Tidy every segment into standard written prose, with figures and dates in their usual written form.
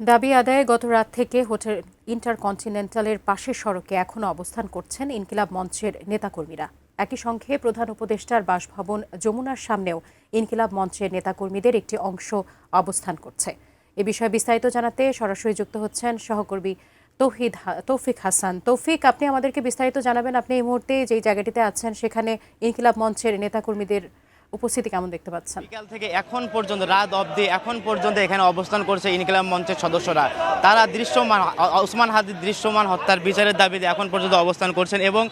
দাবি আদায়ে গত রাত থেকে হোটেল ইন্টারকন্টিনেন্টালের পাশের সড়কে এখনও অবস্থান করছেন ইনকিলাব মঞ্চের নেতাকর্মীরা। একই সঙ্গে প্রধান উপদেষ্টার বাসভবন যমুনার সামনেও ইনকিলাব মঞ্চের নেতাকর্মীদের একটি অংশ অবস্থান করছে। এ বিষয়ে বিস্তারিত জানাতে সরাসরি যুক্ত হচ্ছেন সহকর্মী তৌফিক হাসান। তৌফিক, আপনি আমাদেরকে বিস্তারিত জানাবেন, আপনি এই মুহূর্তে যেই জায়গাটিতে আছেন সেখানে ইনকিলাব মঞ্চের নেতাকর্মীদের উপস্থিতি কেমন দেখতে পাচ্ছেন? বিকাল থেকে এখন পর্যন্ত রাত অবধি এখন পর্যন্ত এখানে অবস্থান করছে ইনকিলাব মঞ্চের সদস্যরা। তারা দৃশ্যমান ওসমান হাদির দৃশ্যমান হত্যার বিচারের দাবিতে এখন পর্যন্ত অবস্থান করছেন এবং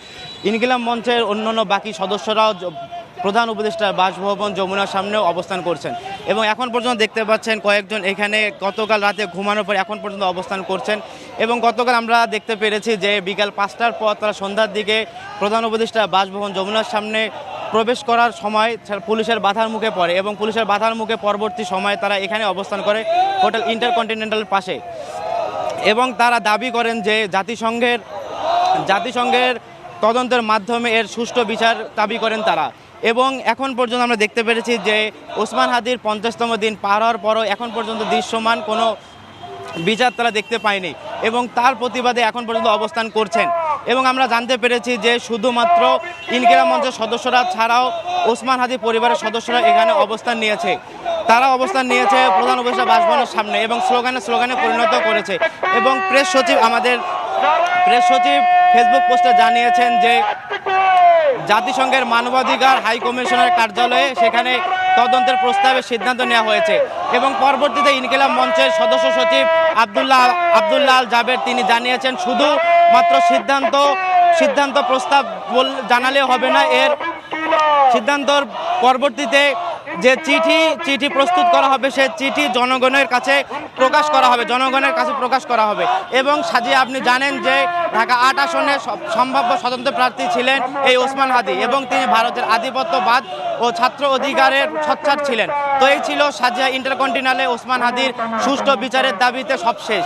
ইনকিলাব মঞ্চের অন্যান্য বাকি সদস্যরাও প্রধান উপদেষ্টার বাসভবন যমুনার সামনেও অবস্থান করছেন এবং এখন পর্যন্ত দেখতে পাচ্ছেন কয়েকজন এখানে গতকাল রাতে ঘুমানোর পর এখন পর্যন্ত অবস্থান করছেন এবং গতকাল আমরা দেখতে পেরেছি যে বিকাল 5টার পর তারা সন্ধ্যার দিকে প্রধান উপদেষ্টার বাসভবন যমুনার সামনে প্রবেশ করার সময় পুলিশের বাধার মুখে পড়ে এবং পুলিশের বাধার মুখে পরবর্তী সময়ে তারা এখানে অবস্থান করে হোটেল ইন্টারকন্টিনেন্টালের পাশে এবং তারা দাবি করেন যে জাতিসংঘের তদন্তের মাধ্যমে এর সুষ্ঠু বিচার দাবি করেন তারা। এবং এখন পর্যন্ত আমরা দেখতে পেরেছি যে ওসমান হাদির 50তম দিন পার হওয়ার পরও এখন পর্যন্ত দৃশ্যমান কোনো বিচার তারা দেখতে পায়নি এবং তার প্রতিবাদে এখন পর্যন্ত অবস্থান করছেন। এবং আমরা জানতে পেরেছি যে শুধুমাত্র ইনকিলাব মঞ্চের সদস্যরা ছাড়াও ওসমান হাদি পরিবারের সদস্যরা এখানে অবস্থান নিয়েছে। তারা অবস্থান নিয়েছে প্রধান উপদেষ্টা বাসভবনের সামনে এবং স্লোগানে পরিণত করেছে এবং প্রেস সচিব ফেসবুক পোস্টে জানিয়েছেন যে জাতিসংঘের মানবাধিকার হাই কমিশনের কার্যালয়ে সেখানে তদন্তের প্রস্তাবে সিদ্ধান্ত নেওয়া হয়েছে এবং পরবর্তীতে ইনকিলাব মঞ্চের সদস্য সচিব আব্দুল্লাহ আল জাবের তিনি জানিয়েছেন শুধুমাত্র সিদ্ধান্ত প্রস্তাব জানালে হবে না, এর সিদ্ধান্তর পরবর্তীতে যে চিঠি প্রস্তুত করা হবে সে চিঠি জনগণের কাছে প্রকাশ করা হবে এবং সাজিয়ে আপনি জানেন যে ঢাকা 8 আসনে সম্ভাব্য স্বতন্ত্র প্রার্থী ছিলেন এই ওসমান হাদি এবং তিনি ভারতের আধিপত্যবাদ ও ছাত্র অধিকারের সোচ্চার ছিলেন। তো এই ছিল সাজিয়া ইন্টারকন্টিনেন্টালে ওসমান হাদির সুষ্ঠু বিচারের দাবিতে সবশেষ।